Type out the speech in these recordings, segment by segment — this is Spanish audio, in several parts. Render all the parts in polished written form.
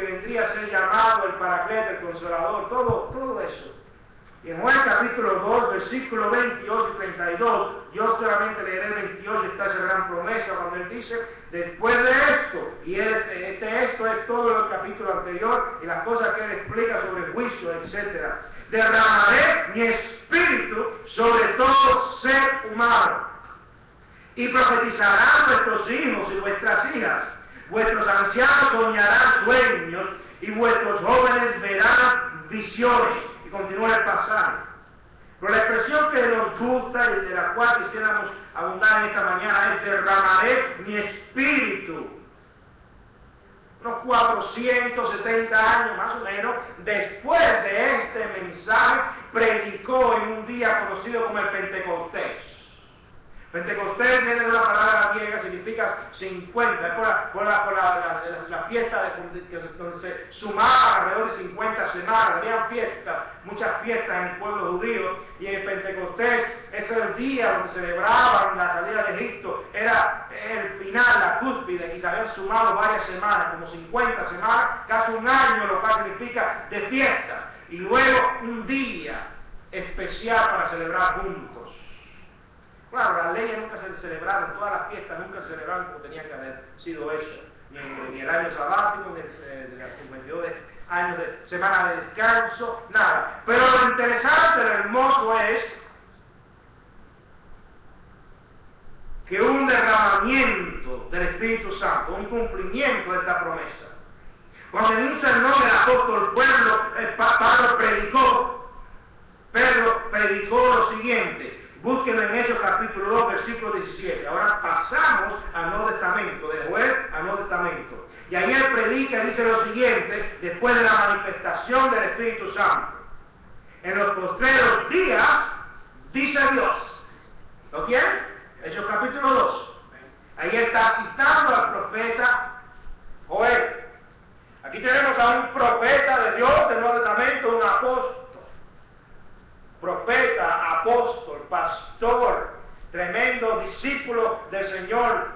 que vendría a ser llamado el Paracleto, el Consolador, todo eso. Y en Juan capítulo 2, versículo 28 y 32, yo solamente leeré el 28, está esa gran promesa cuando él dice, después de esto, y esto es todo el capítulo anterior y las cosas que él explica sobre el juicio, etc. Derramaré mi espíritu sobre todo ser humano, y profetizarán vuestros hijos y vuestras hijas, vuestros ancianos soñarán sueños, y vuestros jóvenes verán visiones. Y continúa el pasaje. Pero la expresión que nos gusta y de la cual quisiéramos abundar en esta mañana es derramaré mi espíritu. Unos 470 años más o menos después de este mensaje, predicó en un día conocido como el Pentecostés. Pentecostés viene de una palabra griega, significa 50, es por la fiesta donde se sumaban alrededor de 50 semanas, había fiestas, muchas fiestas en el pueblo judío, y en Pentecostés ese es el día donde celebraban la salida de Egipto, era el final, la cúspide, y se habían sumado varias semanas, como 50 semanas, casi un año, lo cual significa de fiesta, y luego un día especial para celebrar juntos. Claro, las leyes nunca se celebraron, todas las fiestas nunca se celebraron como tenían que haber sido hechas, ni el año sabático, ni de los 52 años de semana de descanso, nada. Pero lo interesante, lo hermoso es que un derramamiento del Espíritu Santo, un cumplimiento de esta promesa. Cuando en un sermón del apóstol Pedro predicó lo siguiente. Búsquenlo en Hechos capítulo 2, versículo 17. Ahora pasamos al Nuevo Testamento, de Joel al Nuevo Testamento. Y ahí él predica y dice lo siguiente, después de la manifestación del Espíritu Santo. En los postreros días, dice Dios. ¿Lo tienen? Hechos capítulo 2. Ahí está citando al profeta Joel. Aquí tenemos a un profeta de Dios del Nuevo Testamento, un apóstol. Profeta, apóstol, pastor, tremendo discípulo del Señor,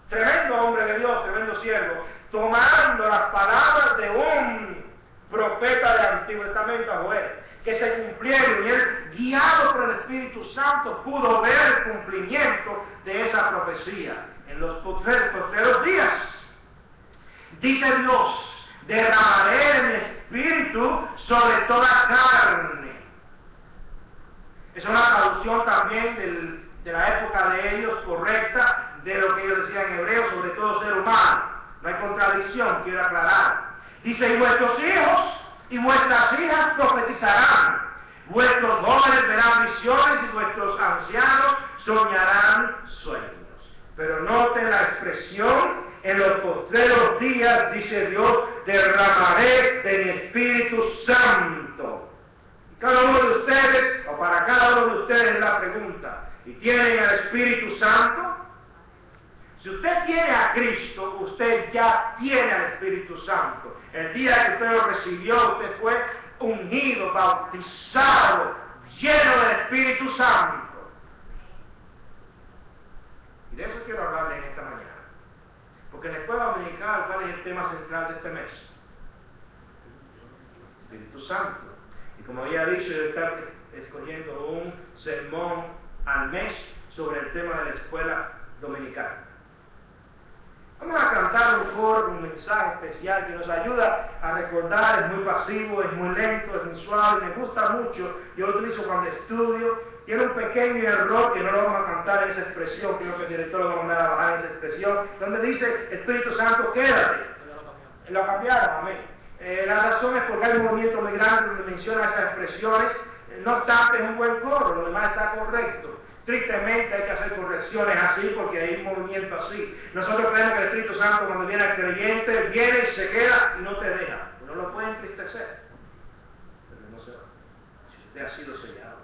tremendo hombre de Dios, tremendo siervo, tomando las palabras de un profeta del Antiguo Testamento, Joel, que se cumplieron, y él, guiado por el Espíritu Santo, pudo ver el cumplimiento de esa profecía en los postreros días. Dice Dios, derramaré mi espíritu sobre toda carne. Es una traducción también de la época de ellos correcta, de lo que ellos decían en hebreo, sobre todo ser humano. No hay contradicción, quiero aclarar. Dice, y vuestros hijos y vuestras hijas profetizarán, vuestros jóvenes verán visiones y vuestros ancianos soñarán sueños. Pero noten la expresión, en los postreros días, dice Dios, derramaré de mi Espíritu Santo. Cada uno de ustedes, o para cada uno de ustedes es la pregunta, ¿y tienen el Espíritu Santo? Si usted tiene a Cristo, usted ya tiene al Espíritu Santo. El día que usted lo recibió, usted fue ungido, bautizado, lleno del Espíritu Santo. Y de eso quiero hablarle en esta mañana. Porque en la escuela dominical, ¿cuál es el tema central de este mes? El Espíritu Santo. Y como había dicho, yo estaba escogiendo un sermón al mes sobre el tema de la escuela dominical. Vamos a cantar un coro, un mensaje especial que nos ayuda a recordar. Es muy pasivo, es muy lento, es muy suave, me gusta mucho. Yo lo utilizo cuando estudio. Tiene un pequeño error que no lo vamos a cantar en esa expresión, creo que el director lo va a mandar a bajar en esa expresión, donde dice, Espíritu Santo, quédate. Lo cambiaron, amén. La razón es porque hay un movimiento muy grande donde menciona esas expresiones. No obstante, es un buen coro, lo demás está correcto. Tristemente hay que hacer correcciones así porque hay un movimiento así. Nosotros creemos que el Espíritu Santo, cuando viene al creyente, viene y se queda y no te deja. No lo puede entristecer, pero no se va, si usted ha sido sellado.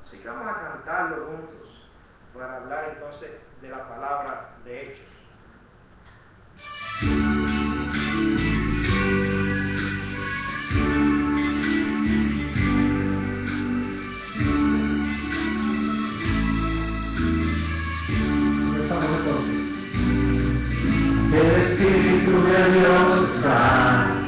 Así que vamos a cantarlo juntos para hablar entonces de la palabra de Hechos. El Espíritu de Dios está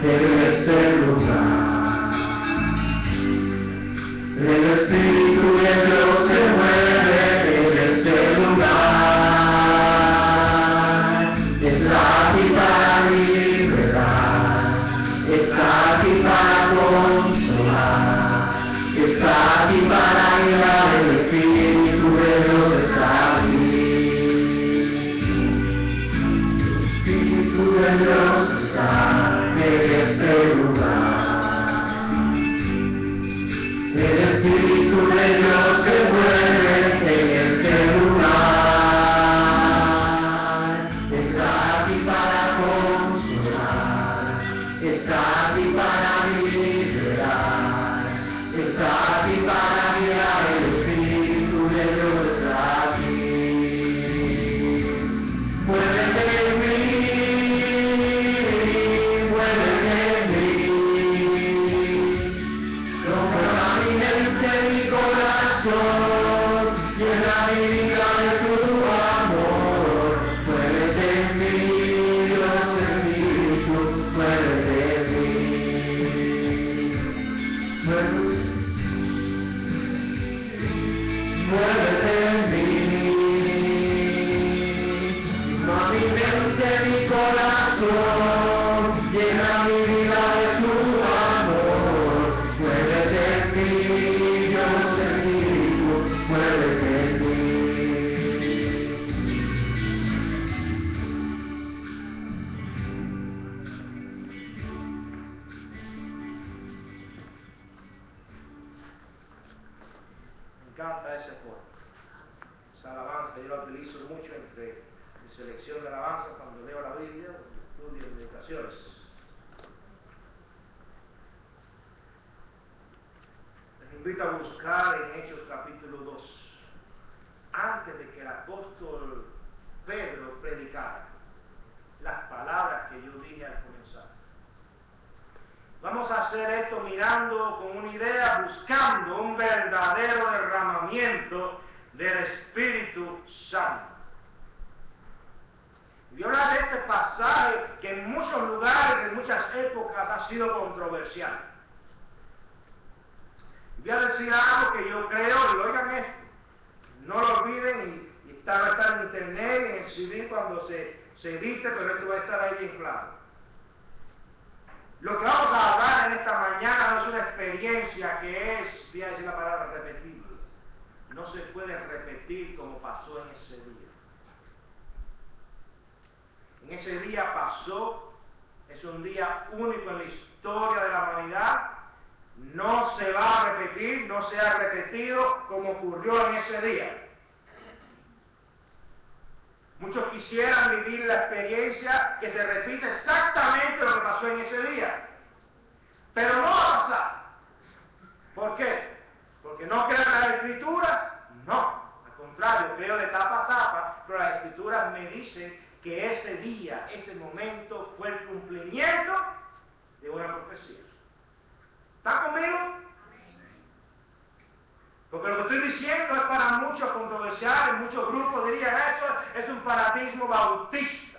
está aquí para mi liberar, está aquí para guiar, el Espíritu de Dios está aquí. Muévete en mí, muévete en mí, compra mi mente, mi corazón, llena mi vida de tu amor, muévete en mí, Dios Espíritu, muévete en mí, muévete en mí, llena mi mente, mi corazón, llena mi vida de tu amor, muévete en mí, Dios Espíritu, muévete en mí. Me encanta ese coro. Esa alabanza yo la utilizo mucho entre mi selección de alabanza cuando leo la Biblia, cuando estudio meditaciones. Les invito a buscar en Hechos capítulo 2, antes de que el apóstol Pedro predicara las palabras que yo dije al comenzar. Vamos a hacer esto mirando con una idea, buscando un verdadero derramamiento del Espíritu Santo. Y voy a hablar de este pasaje que en muchos lugares, en muchas épocas ha sido controversial. Y voy a decir algo que yo creo, y oigan esto, no lo olviden, y va a estar en internet, en el CD cuando se edite, pero esto va a estar ahí bien claro. Lo que vamos a hablar en esta mañana no es una experiencia que es, voy a decir la palabra, repetible. No se puede repetir como pasó en ese día. En ese día pasó, es un día único en la historia de la humanidad, no se va a repetir, no se ha repetido como ocurrió en ese día. Muchos quisieran vivir la experiencia que se repite exactamente lo que pasó en ese día. Pero no va a pasar. ¿Por qué? Porque no creo en las Escrituras. No. Al contrario, creo de tapa a tapa, pero las Escrituras me dicen que ese día, ese momento fue el cumplimiento de una profecía. ¿Están conmigo? Porque lo que estoy diciendo es para muchos controversial, en muchos grupos dirían eso es un fanatismo bautista.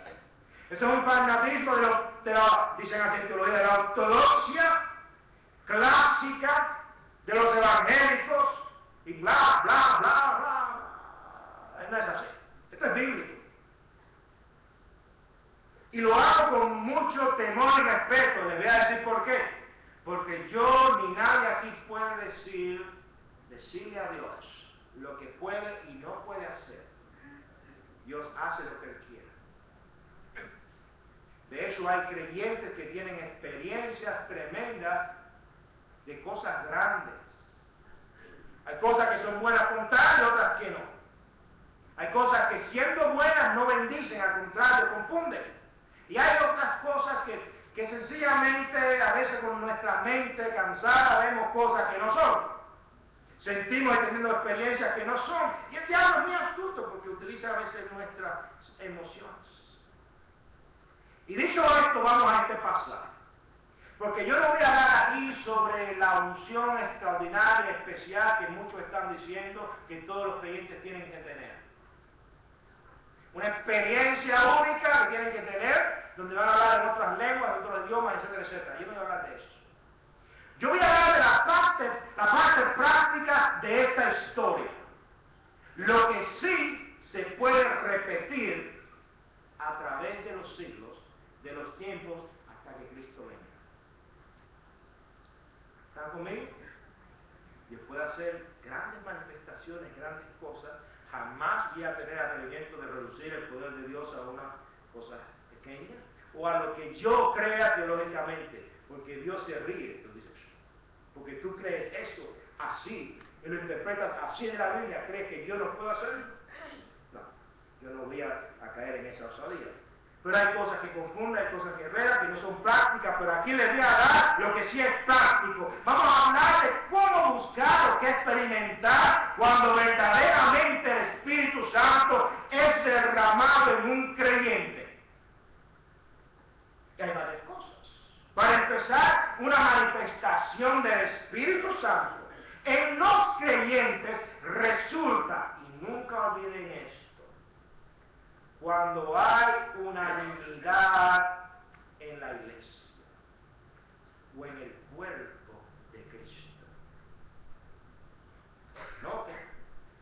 Eso es un fanatismo dicen así en teología, de la ortodoxia clásica, de los evangélicos, y bla, bla, bla, bla. No es así. Esto es bíblico. Y lo hago con mucho temor y respeto. Les voy a decir por qué. Porque yo ni nadie aquí puede decirle a Dios lo que puede y no puede hacer. Dios hace lo que Él quiere. De hecho, hay creyentes que tienen experiencias tremendas de cosas grandes. Hay cosas que son buenas contar y otras que no. Hay cosas que siendo buenas no bendicen, al contrario, confunden. Y hay otras cosas que sencillamente, a veces con nuestra mente cansada, vemos cosas que no son. Sentimos y teniendo experiencias que no son. Y el diablo es muy astuto porque utiliza a veces nuestras emociones. Y dicho esto, vamos a este pasaje. Porque yo no voy a hablar aquí sobre la unción extraordinaria, especial, que muchos están diciendo que todos los creyentes tienen que tener. Una experiencia única que tienen que tener, donde van a hablar en otras lenguas, en otros idiomas, etcétera, etcétera. Yo no voy a hablar de eso. Yo voy a hablar de la parte práctica de esta historia. Lo que sí se puede repetir a través de los siglos, de los tiempos, hasta que Cristo venga. ¿Están conmigo? Dios puede hacer grandes manifestaciones, grandes cosas. Jamás voy a tener atrevimiento de reducir el poder de Dios a una cosa pequeña o a lo que yo crea teológicamente, porque Dios se ríe. Tú dices, porque tú crees eso así y lo interpretas así en la Biblia, ¿crees que yo no puedo hacerlo? No, yo no voy a caer en esa osadía. Pero hay cosas que confunden, hay cosas que revelan, que no son prácticas, pero aquí les voy a dar lo que sí es práctico. Vamos a hablar de cómo buscar o qué experimentar cuando verdaderamente el Espíritu Santo es derramado en un creyente. Y hay varias cosas. Para empezar, una manifestación del Espíritu Santo en los creyentes resulta, y nunca olviden esto, cuando hay unanimidad en la iglesia o en el cuerpo de Cristo. Noten,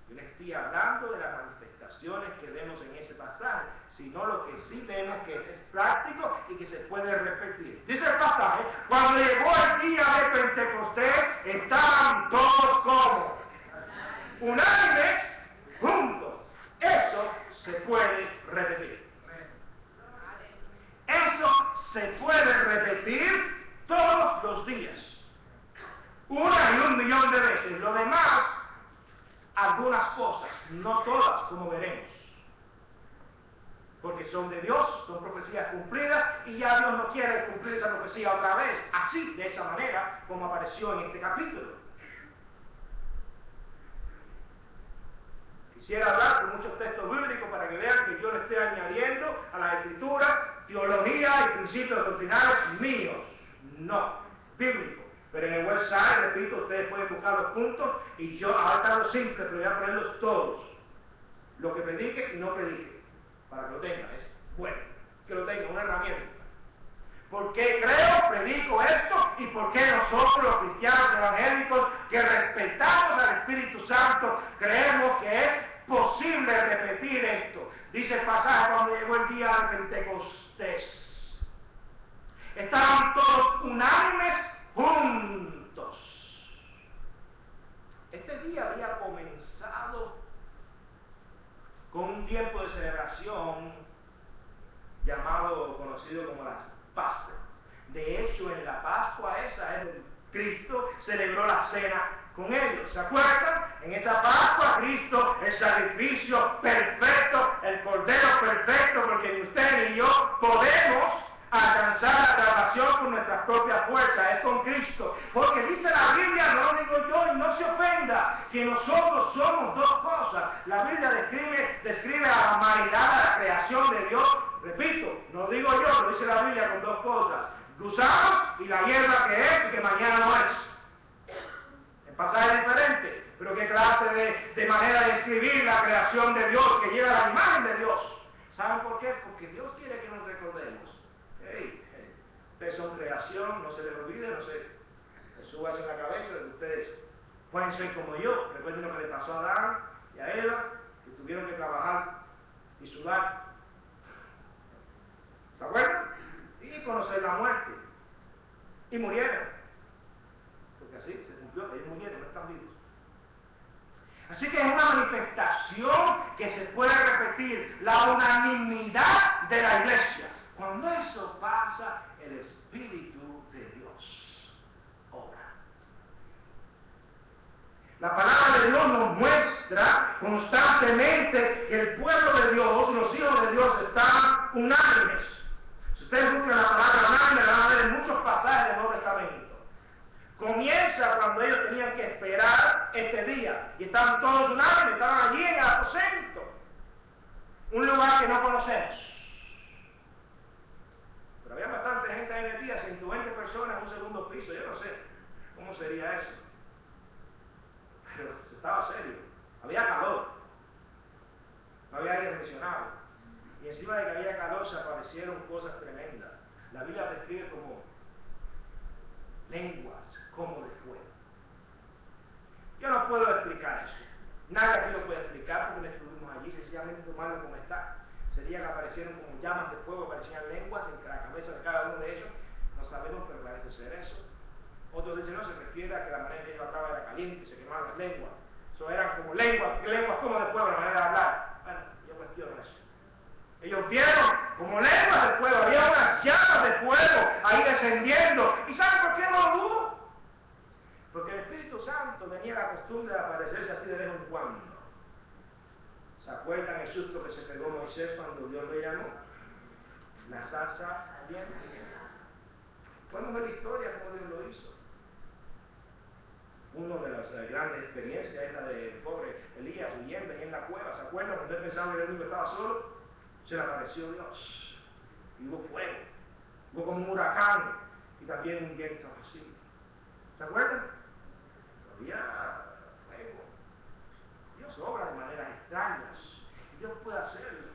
yo no estoy hablando de las manifestaciones que vemos en ese pasaje, sino lo que sí vemos que es práctico y que se puede repetir. Dice el pasaje, cuando llegó el día de Pentecostés, estaban todos como unánimes, juntos. Eso se puede repetir. Eso se puede repetir todos los días. 1 y 1 millón de veces. Lo demás, algunas cosas, no todas, como veremos. Porque son de Dios, son profecías cumplidas, y ya Dios no quiere cumplir esa profecía otra vez, así, de esa manera, como apareció en este capítulo. Quisiera hablar con muchos textos bíblicos para que vean que yo le estoy añadiendo a la Escritura teología y principios doctrinales míos. No, bíblicos. Pero en el website, repito, ustedes pueden buscar los puntos y yo ahora está lo simple, pero voy a ponerlos todos. Lo que predique y no predique. Para que lo tengan. Es bueno que lo tengan, una herramienta. ¿Por qué creo, predico esto? ¿Y por qué nosotros, los cristianos evangélicos, que respetamos al Espíritu Santo, creemos que es posible repetir esto? Dice el pasaje cuando llegó el día de Pentecostés. Estaban todos unánimes juntos. Este día había comenzado con un tiempo de celebración llamado, conocido como las Pascua. De hecho, en la Pascua esa es donde Cristo celebró la cena con ellos. ¿Se acuerdan? En esa Pascua Cristo, el sacrificio perfecto, el Cordero perfecto, porque ni usted ni yo podemos alcanzar la salvación con nuestras propias fuerzas, es con Cristo. Porque dice la Biblia, no lo digo yo y no se ofenda, que nosotros somos dos cosas. La Biblia describe a la humanidad, a la creación de Dios. Repito, no lo digo yo, lo dice la Biblia con dos cosas: gusanos y la hierba que es y que mañana no es. El pasaje es diferente, pero qué clase de manera de escribir la creación de Dios que lleva la imagen de Dios. ¿Saben por qué? Porque Dios quiere que nos recordemos. Ustedes son creación, no se les olvide, no se suba en la cabeza de ustedes. Pueden ser como yo. Recuerden lo que le pasó a Adán y a Eva, que tuvieron que trabajar y sudar. ¿Se acuerdan? Y conocer la muerte. Y murieron. Porque así se cumplió, ellos murieron, no están vivos. Así que es una manifestación que se puede repetir, la unanimidad de la iglesia. Cuando eso pasa, el Espíritu de Dios obra. La palabra de Dios nos muestra constantemente que el pueblo de Dios, los hijos de Dios, están unánimes. Si ustedes buscan la palabra unánime, la van a ver en muchos pasajes del Nuevo Testamento. Comienza cuando ellos tenían que esperar este día y estaban todos unánimes, estaban allí en el aposento, un lugar que no conocemos. Pero había bastante gente ahí metida, 120 personas en un segundo piso, yo no sé cómo sería eso. Pero estaba serio, había calor, no había aire acondicionado, y encima de que había calor se aparecieron cosas tremendas. La Biblia describe como lenguas como de fuego. Yo no puedo explicar eso, nadie aquí lo puede explicar porque no estuvimos allí, sencillamente tomarlo como está. Sería que aparecieron como llamas de fuego, aparecían lenguas en la cabeza de cada uno de ellos. No sabemos, pero parece ser eso. Otros dicen, no, se refiere a que la manera en que ellos hablaban era caliente, se quemaban las lenguas. Eso eran como lenguas como de fuego, la manera de hablar. Bueno, yo cuestiono eso. Ellos vieron como lenguas de fuego, había unas llamas de fuego ahí descendiendo. ¿Y saben por qué no lo dudo? Porque el Espíritu Santo tenía la costumbre de aparecerse así de vez en cuando. ¿Se acuerdan el susto que se pegó Moisés cuando Dios lo llamó? la salsa bien. Podemos ver la historia como Dios lo hizo. Una de las grandes experiencias es la del pobre Elías huyendo ahí en la cueva. ¿Se acuerdan? Cuando él pensaba que el único estaba solo, se le apareció Dios. Y hubo fuego, hubo como un huracán y también un viento así. ¿Se acuerdan? Había fuego. Dios obra de maneras extrañas. Y Dios puede hacerlo.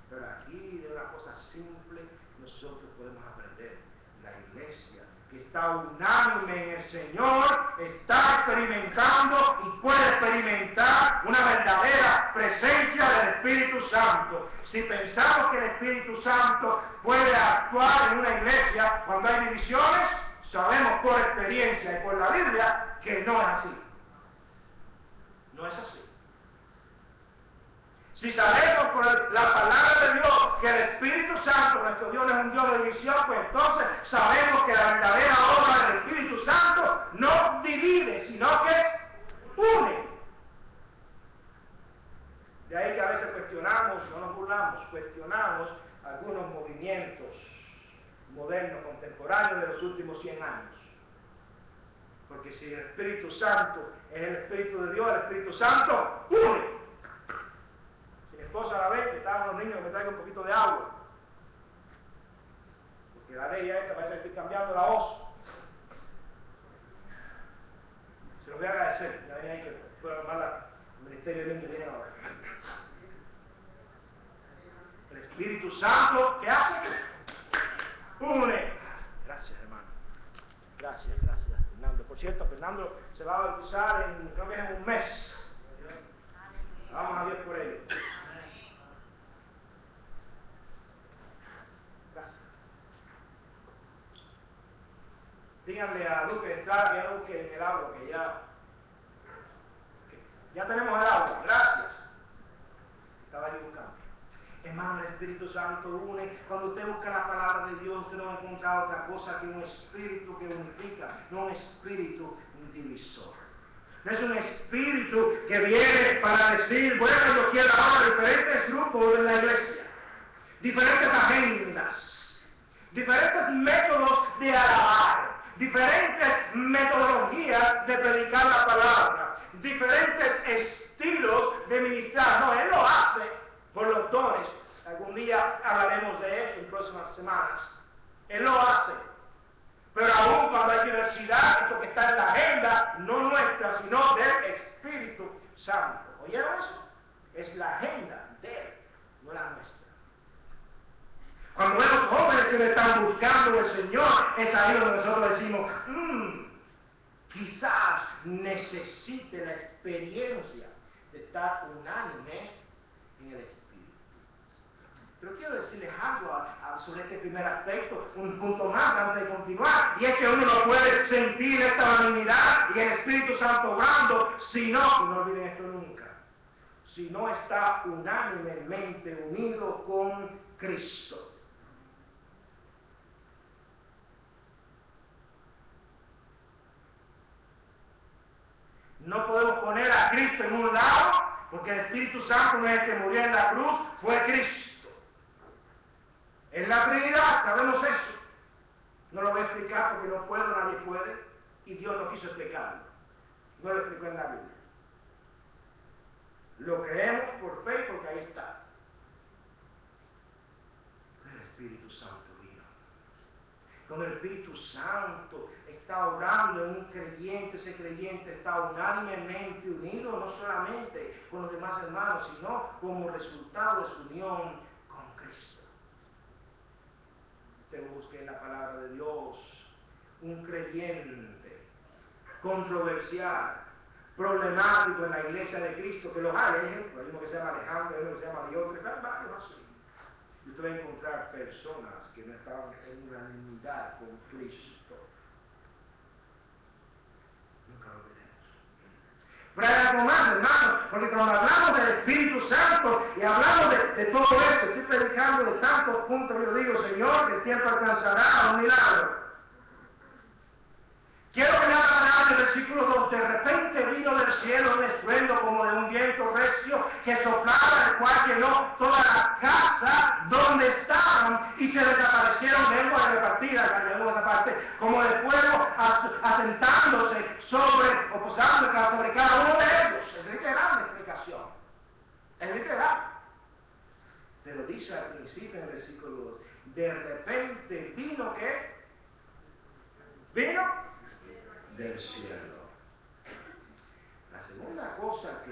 Pero aquí, de una cosa simple, nosotros podemos aprender. La iglesia que está unánime en el Señor está experimentando y puede experimentar una verdadera presencia del Espíritu Santo. Si pensamos que el Espíritu Santo puede actuar en una iglesia cuando hay divisiones, sabemos por experiencia y por la Biblia que no es así. No es así. Si sabemos por la palabra de Dios que el Espíritu Santo, nuestro Dios, no es un Dios de división, pues entonces sabemos que la verdadera obra del Espíritu Santo no divide, sino que une. De ahí que a veces cuestionamos, no nos burlamos, cuestionamos algunos movimientos modernos, contemporáneos de los últimos 100 años. Porque si el Espíritu Santo es el Espíritu de Dios, el Espíritu Santo une. Mi esposa a la vez, que estaban los niños que me traigan un poquito de agua. Porque la de ella esta parece que estoy cambiando la voz. Se lo voy a agradecer. Ya ven ahí que puedo armar el ministerio de niños viene ahora. El Espíritu Santo, ¿qué hace? Une. Gracias, hermano. Gracias, Fernando. Por cierto, Fernando se va a bautizar creo que en un mes. Vamos a Dios por ello. Gracias. Díganle a Luke de entrar, que ya no busque el agua, que ya tenemos el agua. Gracias. Estaba allí buscando. Hermano, el Espíritu Santo une. Cuando usted busca la palabra de Dios, usted no va a encontrar otra cosa que un espíritu que unifica, no un espíritu divisor. No es un espíritu que viene para decir, bueno, yo quiero ahora diferentes grupos en la iglesia, diferentes agendas, diferentes métodos de alabar, diferentes metodologías de predicar la palabra, diferentes estilos de ministrar. No, Él lo hace por los dones. Algún día hablaremos de eso en próximas semanas. Él lo hace. Pero aún cuando hay diversidad, esto que está en la agenda, no nuestra, sino del Espíritu Santo. ¿Oyeron eso? Es la agenda de Él, no la nuestra. Cuando vemos jóvenes que le están buscando el Señor, es ahí donde nosotros decimos, quizás necesite la experiencia de estar unánime en el Espíritu. Pero quiero decirles algo sobre este primer aspecto, un punto más antes de continuar, y es que uno no puede sentir esta unanimidad y el Espíritu Santo obrando, si no, y no olviden esto nunca, si no está unánimemente unido con Cristo. No podemos poner a Cristo en un lado, porque el Espíritu Santo no es el que murió en la cruz, fue Cristo. En la Trinidad sabemos eso. No lo voy a explicar porque no puedo, nadie puede, y Dios no quiso explicarlo. No lo explicó en la Biblia. Lo creemos por fe porque ahí está. El Espíritu Santo vino. Cuando el Espíritu Santo está obrando en un creyente, ese creyente está unánimemente unido, no solamente con los demás hermanos, sino como resultado de su unión con Cristo. Usted busque en la palabra de Dios un creyente controversial, problemático en la iglesia de Cristo, que los hay, hay uno que se llama Alejandro, hay uno que se llama Diótrefes, hay varios así. Y usted va a encontrar personas que no estaban en unanimidad con Cristo. Nunca lo olvidemos. Pero hay algo más, hermanos, porque cuando hablamos del Espíritu Santo y hablamos de todo esto, estoy predicando de tantos puntos, yo digo, Señor, que el tiempo alcanzará un milagro. Quiero que me haga el versículo 2, de repente vino del cielo un estruendo como de un viento recio que soplaba, el cual llenó toda la casa donde estaban, y se asentándose sobre, o posándose sobre cada uno de ellos. Es literal la explicación. Es literal. Pero dice al principio en el versículo 2, de repente vino ¿qué? Vino del cielo. La segunda cosa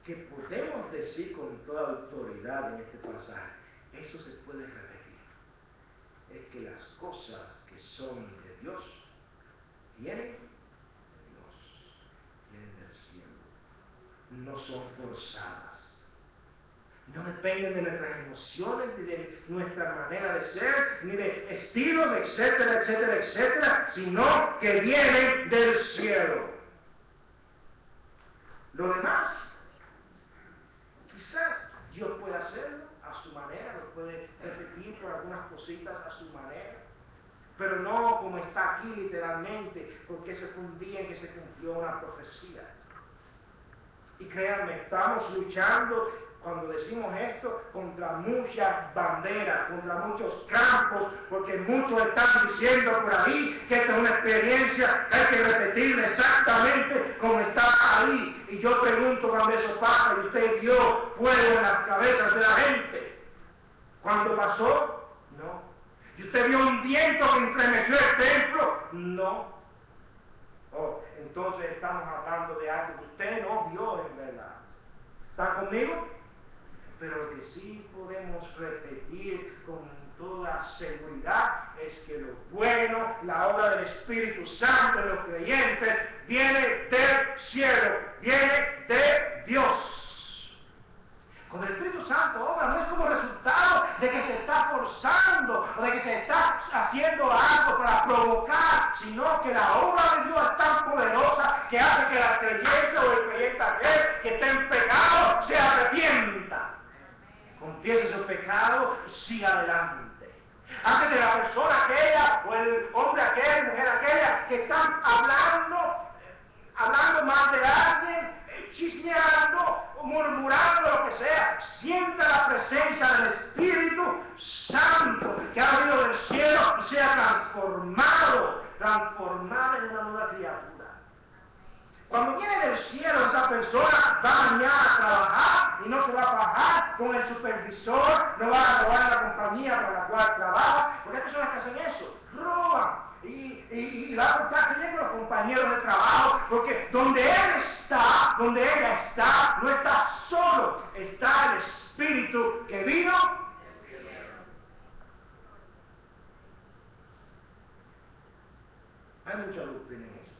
que podemos decir con toda autoridad en este pasaje, eso se puede repetir, es que las cosas que son de Dios vienen de Dios, vienen del cielo, no son forzadas. No dependen de nuestras emociones, ni de nuestra manera de ser, ni de estilos, etcétera, etcétera, etcétera, sino que vienen del cielo. Lo demás, quizás Dios puede hacerlo a su manera, lo puede repetir por algunas cositas a su manera, pero no como está aquí literalmente, porque ese fue un día en que se cumplió una profecía. Y créanme, estamos luchando, cuando decimos esto, contra muchas banderas, contra muchos campos, porque muchos están diciendo por ahí que esta es una experiencia que hay que repetirla exactamente como está ahí. Y yo pregunto cuando eso pasa y usted dio fuego en las cabezas de la gente. ¿Cuándo pasó? No. ¿Y usted vio un viento que estremeció el templo? No. Oh, entonces estamos hablando de algo que usted no vio en verdad. ¿Está conmigo? Pero lo que sí podemos repetir con toda seguridad es que lo bueno, la obra del Espíritu Santo en los creyentes, viene del cielo, viene de Dios. Cuando el Espíritu Santo obra, no es como resultado de que se está forzando o de que se está haciendo algo para provocar, sino que la obra de Dios es tan poderosa que hace que la creyente o el creyente aquel que esté en pecado se arrepienta. Confiese su pecado y siga adelante. Hace que la persona aquella, o el hombre aquel, mujer aquella, que están hablando mal de alguien, chismeando, murmurando, lo que sea, sienta la presencia del Espíritu Santo que ha venido del cielo y sea transformado en una nueva criatura. Cuando viene del cielo, esa persona va mañana a trabajar y no se va a bajar con el supervisor, no va a robar la compañía para la cual trabaja, porque hay personas que hacen eso, roban y va a cortar con los compañeros de trabajo, porque donde él está, donde ella está, no está solo, está el Espíritu que vino. Hay mucha luz en esto.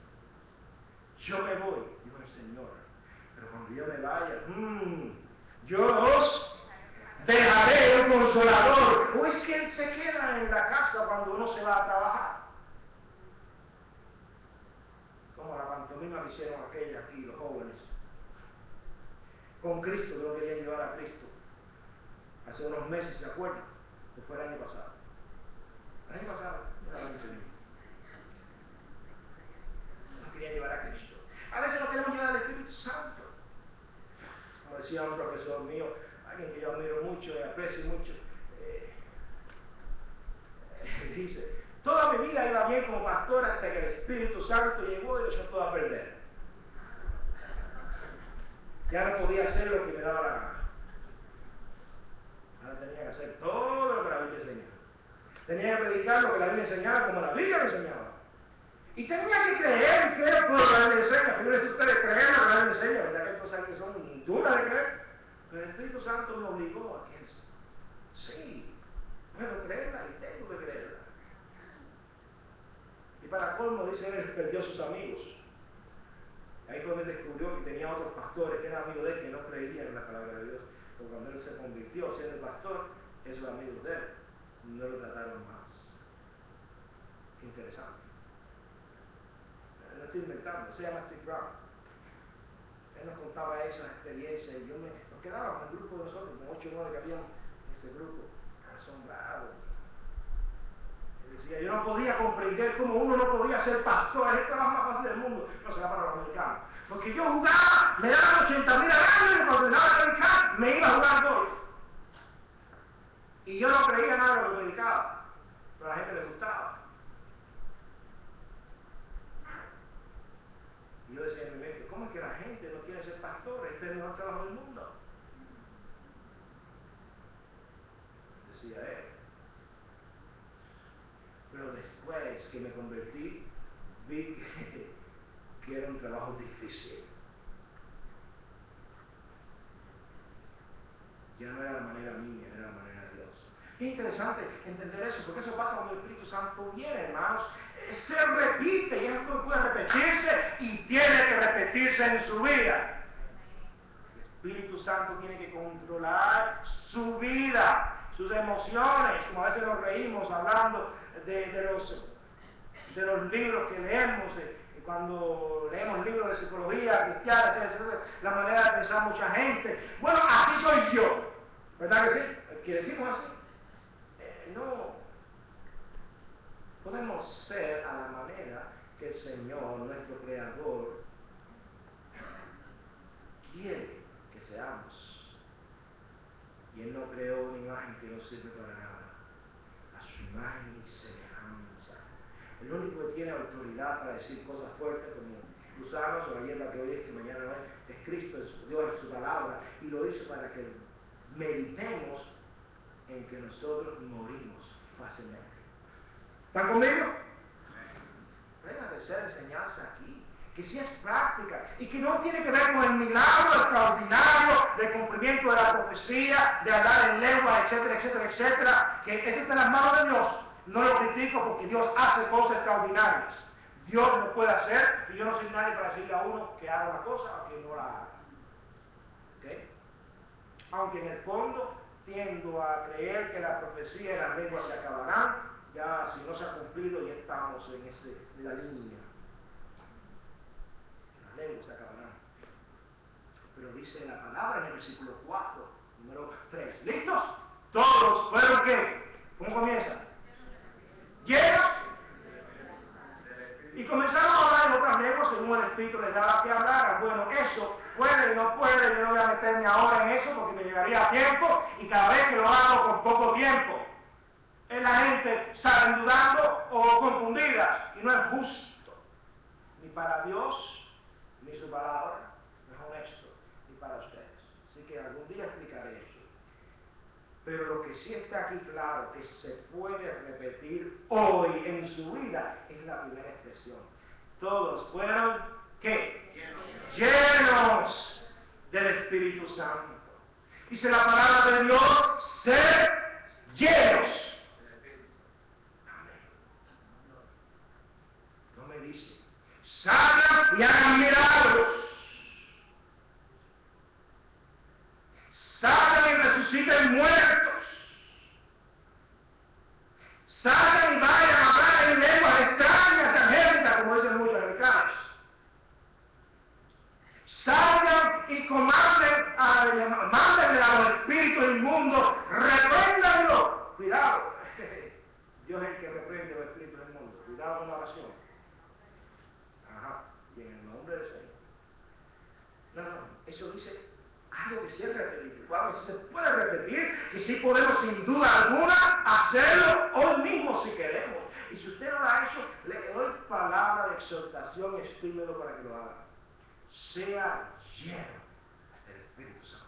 Yo me voy, dijo el Señor, pero cuando yo me vaya, yo os dejaré un consolador. ¿O es que Él se queda en la casa cuando uno se va a trabajar? Como la pantomima que hicieron aquella aquí, los jóvenes. Con Cristo, que no querían llevar a Cristo. Hace unos meses, ¿se acuerdan? Que fue el año pasado. El año pasado, no era el año que viene. No querían llevar a Cristo. A veces no queremos llevar al Espíritu Santo. Como decía un profesor mío, alguien que yo admiro mucho y aprecio mucho, dice, toda mi vida iba bien como pastor hasta que el Espíritu Santo llegó y lo echó todo a perder. Ya no podía hacer lo que me daba la gana. Ahora tenía que hacer todo lo que la Biblia enseñaba. Tenía que predicar lo que la Biblia enseñaba como la Biblia lo enseñaba. Y tenía que creer todo lo que la Biblia enseña. Primero es ustedes creer lo que la Biblia enseña, ¿verdad? Que hay cosas que son duras de creer. Pero el Espíritu Santo me obligó a que sí, puedo creerla y tengo que creerla. Y para colmo, dice él, perdió sus amigos. Ahí fue donde descubrió que tenía otros pastores que eran amigos de él que no creían en la palabra de Dios. Porque cuando él se convirtió siendo pastor, esos amigos de él no lo trataron más. Qué interesante. No estoy inventando, se llama Steve Brown. Él nos contaba esas experiencias y nos quedábamos en el grupo de nosotros, con 8 o 9 que habíamos en ese grupo, asombrados. Él decía, yo no podía comprender cómo uno no podía ser pastor, es el trabajo más fácil del mundo, no será para los americanos. Porque yo jugaba, me daban 80.000 al año y cuando terminaba de predicar, me iba a jugar golf. Y yo no creía nada de lo que predicaba, pero a la gente le gustaba. este es el mejor trabajo del mundo. Decía él. Pero después que me convertí, vi que era un trabajo difícil. Ya no era la manera mía, era la manera de Dios. Es interesante entender eso, porque eso pasa cuando el Espíritu Santo viene, hermanos. Se repite, y esto puede repetirse, y tiene que repetirse en su vida. El Espíritu Santo tiene que controlar su vida, sus emociones, como a veces nos reímos hablando de los libros que leemos, cuando leemos libros de psicología cristiana, etcétera, la manera de pensar mucha gente. Bueno, así soy yo, ¿verdad que sí? ¿Que decimos así? No podemos ser a la manera que el Señor, nuestro Creador, quiere que seamos. Y Él no creó una imagen que no sirve para nada. A su imagen y semejanza. El único que tiene autoridad para decir cosas fuertes como gusanos o la hierba que hoy es, que mañana no es Cristo, es Dios en su palabra. Y lo hizo para que meditemos en que nosotros morimos fácilmente. ¿Están conmigo? Deja de ser enseñanza aquí, que sí es práctica y que no tiene que ver con el milagro extraordinario del cumplimiento de la profecía, de hablar en lengua, etcétera, etcétera, etcétera, que eso está en las manos de Dios. No lo critico porque Dios hace cosas extraordinarias. Dios lo puede hacer y yo no soy nadie para decirle a uno que haga una cosa o que no la haga. ¿Okay? Aunque en el fondo tiendo a creer que la profecía y las lenguas se acabarán, ya si no se ha cumplido ya estamos en la línea. Las lenguas se acabarán. Pero dice la palabra en el versículo 4, número 3. ¿Listos? Todos fueron ¿qué? ¿Cómo comienza? Llenos. Y comenzaron a hablar en otras lenguas según el Espíritu les daba que hablaran. Bueno, eso puede y no puede, yo no voy a meterme ahora en eso porque me llevaría tiempo y cada vez que lo hago con poco tiempo. La gente salen dudando o confundidas y no es justo ni para Dios ni su palabra, no es honesto ni para ustedes. Así que algún día explicaré eso. Pero lo que sí está aquí claro que se puede repetir hoy en su vida es la primera expresión. Todos fueron ¿qué? Llenos del Espíritu Santo. Dice la palabra de Dios, ser llenos. No me dice, salgan y hagan milagros. Salgan y resuciten muertos. Salgan y vayan a hablar en lenguas extrañas, ajenas, como dicen muchos americanos. Salgan y mándenle a los espíritus inmundos, repréndanlo. Cuidado, Dios es el que reprende a los espíritus inmundos. Cuidado con la oración. Ajá, y en el nombre del Señor. No, eso dice algo que sí es repetible. Claro, se puede repetir y sí podemos sin duda alguna hacerlo hoy mismo si queremos. Y si usted no lo ha hecho, le doy palabra de exhortación y estímulo para que lo haga. Sea lleno del Espíritu Santo.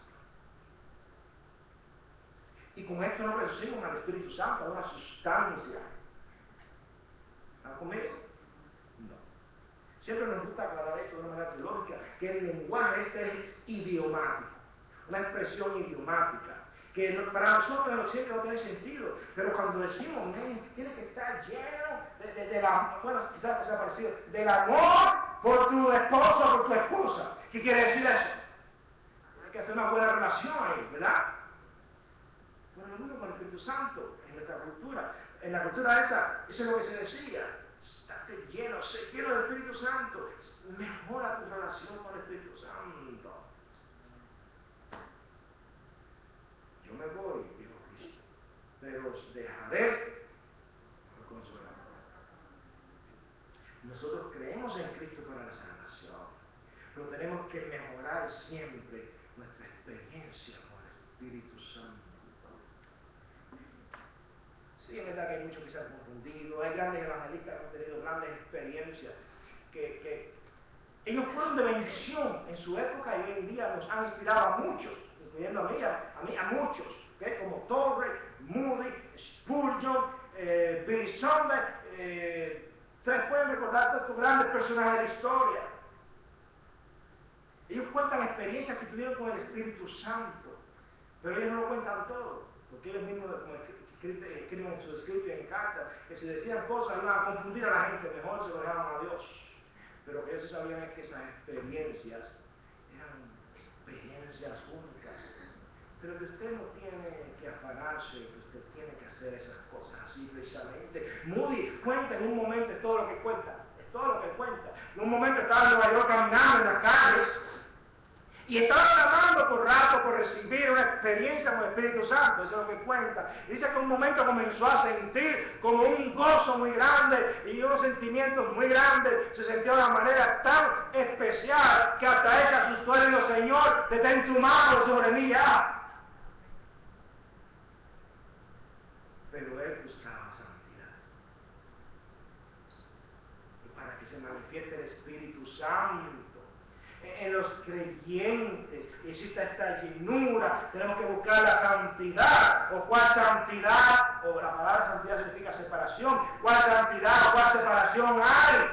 Y con esto no reducimos al Espíritu Santo a una sustancia. ¿Están conmigo? No. Siempre nos gusta aclarar esto de una manera teológica, que el lenguaje es idiomático, una expresión idiomática, que para nosotros en Occidente no tiene sentido, pero cuando decimos, tienes que estar lleno de la, bueno, quizás sea parecido, del amor por tu esposo o por tu esposa. ¿Qué quiere decir eso? Hay que hacer una buena relación ahí, ¿verdad? Bueno, lo mismo con el Espíritu Santo en nuestra cultura. En la cultura esa, eso es lo que se decía. Estate lleno, sé lleno del Espíritu Santo. Mejora tu relación con el Espíritu Santo. Yo me voy, dijo Cristo, pero os dejaré el Consolador. Nosotros creemos en Cristo para la salvación, pero tenemos que mejorar siempre nuestra experiencia con el Espíritu Santo. Sí, es verdad que hay muchos que se han confundido, hay grandes evangelistas que han tenido grandes experiencias, que Ellos fueron de bendición en su época y hoy en día nos han inspirado a muchos, incluyendo a mí, a muchos, ¿okay? Como Torrey, Moody, Spurgeon, Billy Sunday. Ustedes pueden recordar todos estos grandes personajes de la historia. Ellos cuentan experiencias que tuvieron con el Espíritu Santo, pero ellos no lo cuentan todo, porque ellos mismos escriben en sus escritos y en cartas que si decían cosas iban a confundir a la gente, mejor se lo dejaban a Dios. Pero que ellos sabían que esas experiencias eran experiencias únicas. Pero que usted no tiene que afanarse, que usted tiene que hacer esas cosas así precisamente. Moody cuenta en un momento, es todo lo que cuenta, es todo lo que cuenta. En un momento estaba en Nueva York caminando en las calles y estaba clamando por rato por recibir una experiencia con el Espíritu Santo, eso es lo que cuenta. Dice que un momento comenzó a sentir como un gozo muy grande y unos sentimientos muy grandes. Se sintió de una manera tan especial que hasta ella asustó y dijo: Señor, detén tu mano sobre mí ya. Pero él buscaba santidad. Y para que se manifieste el Espíritu Santo en los creyentes, existe esta llenura, tenemos que buscar la santidad. ¿O cuál santidad? O la palabra santidad significa separación. ¿Cuál santidad o cuál separación hay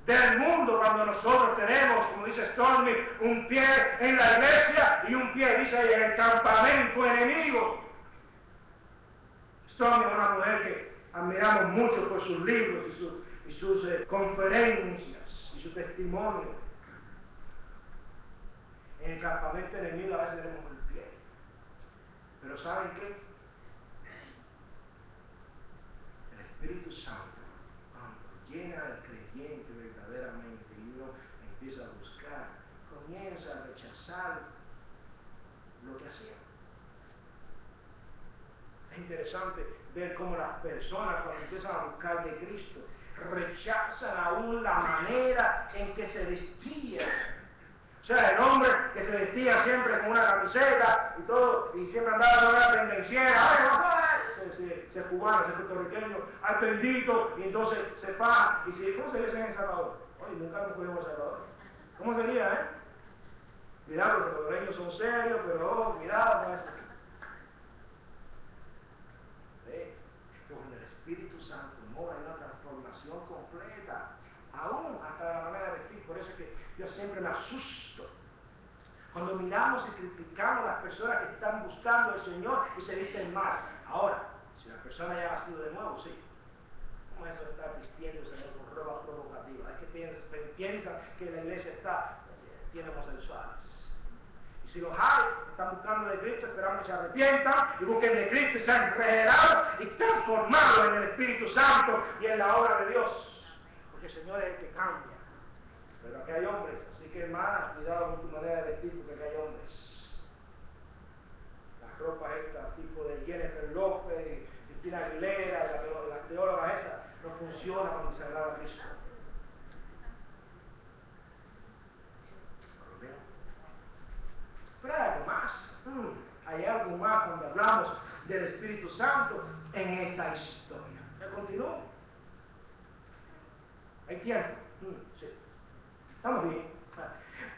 del mundo cuando nosotros tenemos, como dice Stormy, un pie en la iglesia y un pie, dice ahí, en el campamento enemigo? Stormy es una mujer que admiramos mucho por sus libros y sus conferencias y su testimonio. En el campamento enemigo a veces tenemos el pie. Pero ¿saben qué? El Espíritu Santo, cuando llena al creyente verdaderamente y uno empieza a buscar, comienza a rechazar lo que hacía. Es interesante ver cómo las personas, cuando empiezan a buscar de Cristo, rechazan aún la manera en que se vestían. O sea, el hombre que se vestía siempre con una camiseta y todo, y siempre andaba con una pendenciera, se cubano, se puertorriqueño, ay bendito, y entonces se faja, y si, ¿cómo se dice en El Salvador? Oye, nunca nos fuimos a El Salvador. ¿Cómo sería, Cuidado, los salvadoreños son serios, pero cuidado con eso. Pero cuando el Espíritu Santo mora en una transformación completa, aún hasta la manera de vestir. Por eso es que yo siempre me asusto cuando miramos y criticamos a las personas que están buscando al Señor y se visten mal. Ahora, si la persona ya ha nacido de nuevo, sí. ¿Cómo es eso de estar vistiéndose con ropa provocativa? Es que piensan que la iglesia tiene homosexuales. Y si los hay, están buscando de Cristo, esperamos que se arrepientan y busquen de Cristo y sean regenerados y transformados en el Espíritu Santo y en la obra de Dios. Porque el Señor es el que cambia. Pero aquí hay hombres, así que hermanas, cuidado con tu manera de vestir, porque aquí hay hombres. Las ropas estas, tipo de Jennifer López, Cristina Aguilera, las teólogas esas, no funcionan cuando se agrada a Cristo. Pero hay algo más. Hay algo más cuando hablamos del Espíritu Santo en esta historia. ¿Me continúo? ¿Hay tiempo? Sí. Estamos bien.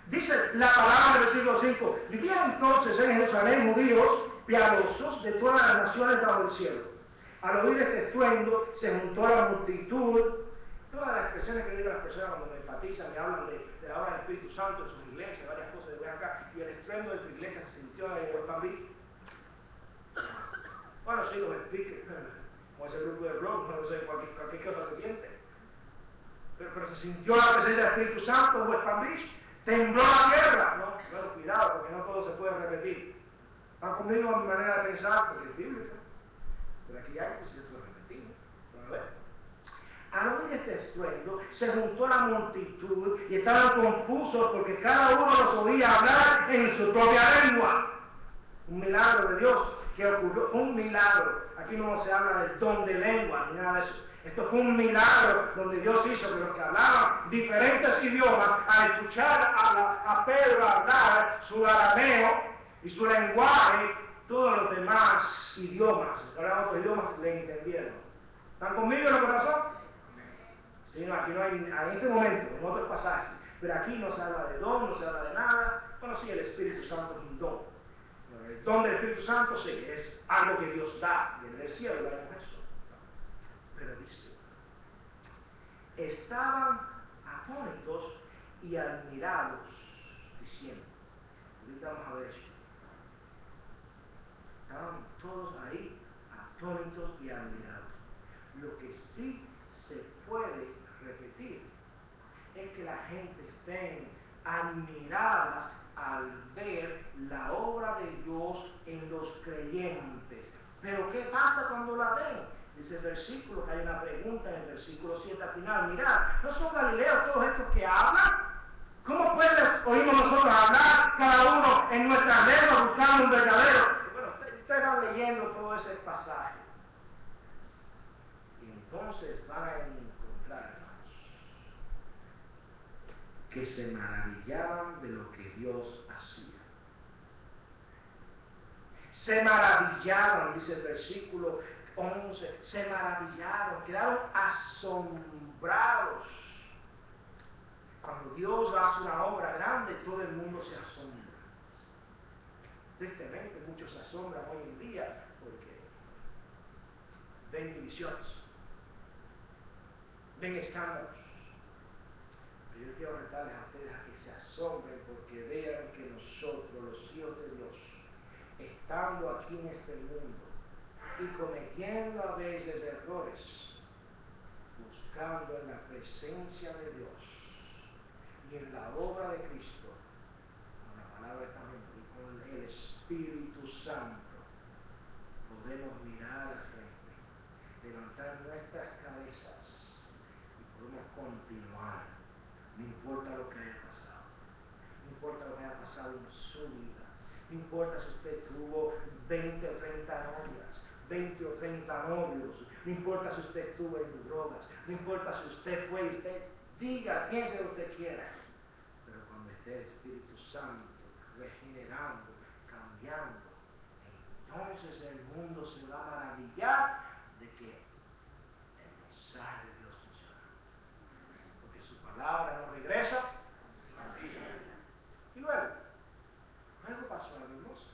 Dice la palabra del versículo 5. Vivían entonces en Jerusalén judíos piadosos de todas las naciones bajo el cielo. Al oír este estruendo se juntó la multitud. Todas las expresiones que digan las personas cuando me enfatizan y hablan de la obra del Espíritu Santo en sus iglesias, varias cosas de acá, y el estruendo de tu iglesia se sintió en West Palm Beach. Bueno, sí, los speakers, como ese grupo de rock, no sé, cualquier cosa se siente. Pero se sintió la presencia del Espíritu Santo en West Palm Beach, tembló la tierra. No, bueno, cuidado, porque no todo se puede repetir. Van conmigo en mi manera de pensar, porque es bíblica. Pero aquí hay que se puede repetir. ¿No? ver. Al oír este estruendo, se juntó la multitud y estaban confusos porque cada uno los oía hablar en su propia lengua. Un milagro de Dios que ocurrió, un milagro. Aquí no se habla del don de lengua ni nada de eso. Esto fue un milagro donde Dios hizo que los que hablaban diferentes idiomas, al escuchar a Pedro hablar su arameo y su lenguaje, todos los demás idiomas, que hablaban otros idiomas, le entendieron. ¿Están conmigo en lo que pasó? Sí, no, aquí no hay, en este momento, en otros pasajes, Pero aquí no se habla de don, no se habla de nada. Bueno, sí, el Espíritu Santo es un don. El don del Espíritu Santo sí, es algo que Dios da. Y en el cielo daremos eso. Pero dice, estaban atónitos y admirados, diciendo, ahorita vamos a ver eso. Estaban todos ahí atónitos y admirados. Lo que sí se puede repetir es que la gente esté admiradas al ver la obra de Dios en los creyentes. Pero ¿qué pasa cuando la ven? Dice el versículo, que hay una pregunta en el versículo 7 al final. Mirad, ¿no son galileos todos estos que hablan? ¿Cómo oímos nosotros hablar cada uno en nuestra lengua buscando un verdadero? Bueno, ustedes van leyendo todo ese pasaje. Y entonces van a encontrar, hermanos, que se maravillaban de lo que Dios hacía. Se maravillaron, dice el versículo 11, se maravillaron, quedaron asombrados. Cuando Dios hace una obra grande, todo el mundo se asombra. Tristemente, muchos se asombran hoy en día porque ven divisiones, ven escándalos. Pero yo quiero retarles a ustedes a que se asombren porque vean que nosotros, los hijos de Dios, estando aquí en este mundo y cometiendo a veces errores, buscando en la presencia de Dios y en la obra de Cristo, con la palabra de Dios y con el Espíritu Santo, podemos mirar al frente, levantar nuestras cabezas y podemos continuar. No importa lo que haya pasado, no importa lo que haya pasado en su vida, no importa si usted tuvo 20 o 30 novias, 20 o 30 novios, no importa si usted estuvo en drogas, no importa si usted fue y usted diga, piense lo que usted quiera, pero cuando esté el Espíritu Santo regenerando, cambiando, entonces el mundo se va a maravillar de que el mensaje de Dios funciona, porque su palabra no regresa así. Y luego pasó algo hermoso.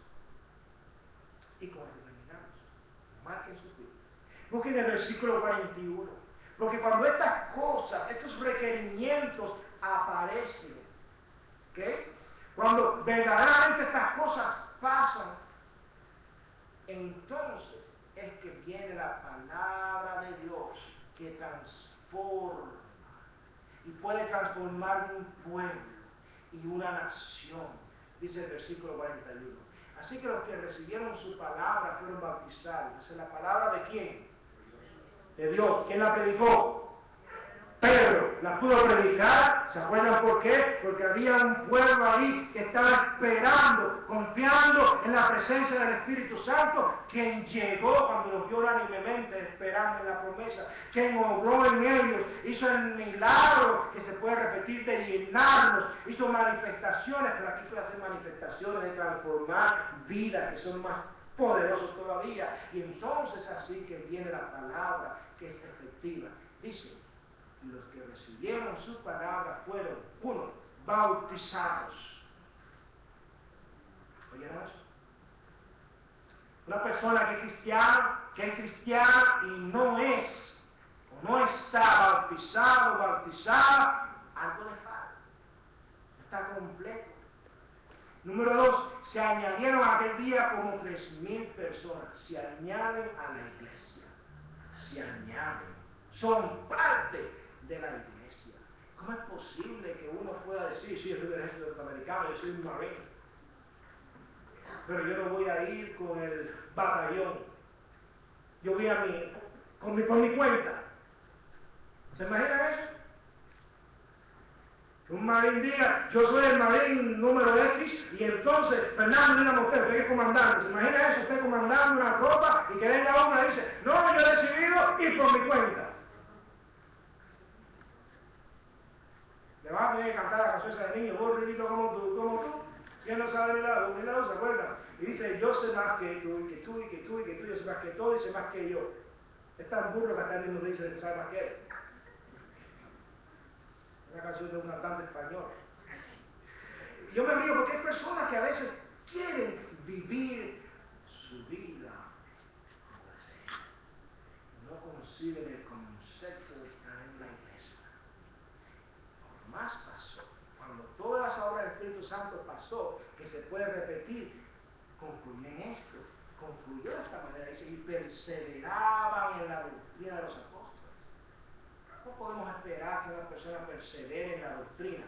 Y con esto terminamos. Marquen sus vidas. Busquen el versículo 41. Porque cuando estas cosas, estos requerimientos aparecen, ¿ok? Cuando verdaderamente estas cosas pasan, entonces es que viene la palabra de Dios que transforma y puede transformar un pueblo y una nación. Dice el versículo 41. Así que los que recibieron su palabra fueron bautizados. Esa es la palabra de ¿quién? De Dios. ¿Quién la predicó? Pedro. La pudo predicar. ¿Se acuerdan por qué? Porque había un pueblo ahí que estaba esperando, confiando en la presencia del Espíritu Santo, quien llegó cuando los vio unánimemente esperando en la promesa, quien obró en ellos, hizo el milagro que se puede repetir de llenarnos, hizo manifestaciones, pero aquí puede hacer manifestaciones de transformar vidas que son más poderosos todavía. Y entonces así que viene la palabra que es efectiva. Dice, los que recibieron su palabra fueron, uno, bautizados. ¿Oyeron eso? Una persona que es cristiana y no es, o no está bautizado, bautizada, algo le falta. Está completo. Número 2, se añadieron aquel día como 3,000 personas. Se añaden a la iglesia. Se añaden. Son parte de la iglesia. ¿Cómo es posible que uno pueda decir, sí, yo soy del ejército norteamericano, yo soy un marine, pero yo no voy a ir con el batallón, yo voy a por mi cuenta? ¿Se imaginan eso? Que un marín diga, yo soy el marín número X, y entonces, Fernando, dígame usted es comandante. ¿Se imagina eso? Usted comandando una tropa y que venga uno y dice, no, yo he decidido ir por mi cuenta. Le vas a tener que cantar la canción esa de niño, vos ridito como tú, ¿quién no sabe ni lado, ¿se acuerdan? Y dice, yo sé más que tú, y que tú, y que tú, y que tú, yo sé más que todo, y sé más que yo. Es tan burro que hasta él mismo dice que sabe más que él. Una canción de un cantante español. Yo me río porque hay personas que a veces quieren vivir su vida como desean. No conciben el concepto de estar en la iglesia. Lo más pasó, cuando todas las obras del Espíritu Santo pasó, que se puede repetir, concluyó en esto, concluyó de esta manera, dice, y perseveraban en la doctrina de los apóstoles. No podemos esperar que una persona persevere en la doctrina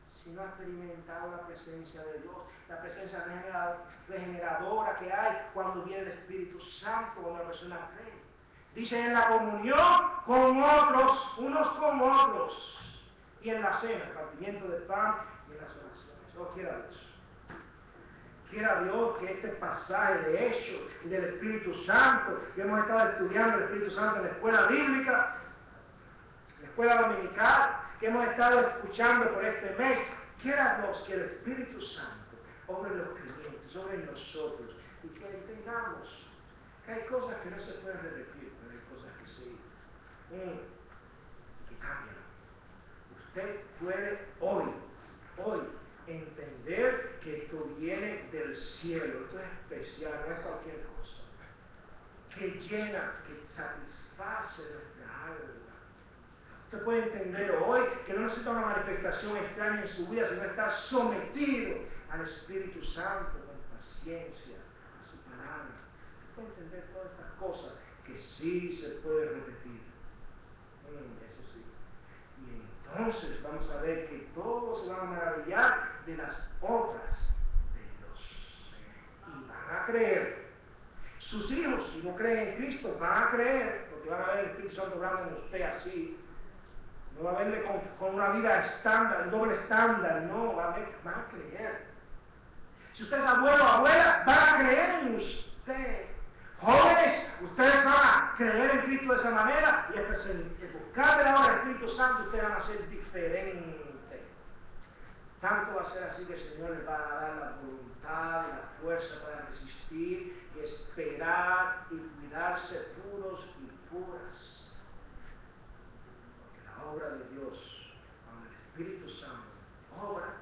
si no ha experimentado la presencia de Dios, la presencia regeneradora que hay cuando viene el Espíritu Santo, cuando la persona cree. Dice en la comunión con otros, unos con otros, y en la cena, el partimiento del pan y en las oraciones. Oh, quiera Dios. Quiera Dios que este pasaje de Hechos y del Espíritu Santo, que hemos estado estudiando el Espíritu Santo en la escuela bíblica, en la escuela dominical, que hemos estado escuchando por este mes, quiera Dios que el Espíritu Santo obre en los creyentes, obre en nosotros, y que entendamos que hay cosas que no se pueden repetir, pero hay cosas que sí, que cambian. Usted puede hoy, entender que esto viene del cielo, esto es especial, no es cualquier cosa, que llena, que satisface nuestra alma. Usted puede entender hoy que no necesita una manifestación extraña en su vida, sino estar sometido al Espíritu Santo con paciencia, a su palabra. Usted puede entender todas estas cosas que sí se puede repetir. Eso sí. Y entonces vamos a ver que todos se van a maravillar de las obras de Dios. Y van a creer. Sus hijos, si no creen en Cristo, van a creer, porque van a ver el Espíritu Santo obrando en usted así. No va a verle con una vida estándar, doble estándar, no, van a creer. Si usted es abuelo o abuela, van a creer en usted. Jóvenes, ustedes van a creer en Cristo de esa manera y al buscar de la obra del Espíritu Santo, ustedes van a ser diferentes. Tanto va a ser así que el Señor les va a dar la voluntad y la fuerza para resistir y esperar y cuidarse puros y puras. Porque la obra de Dios, cuando el Espíritu Santo obra,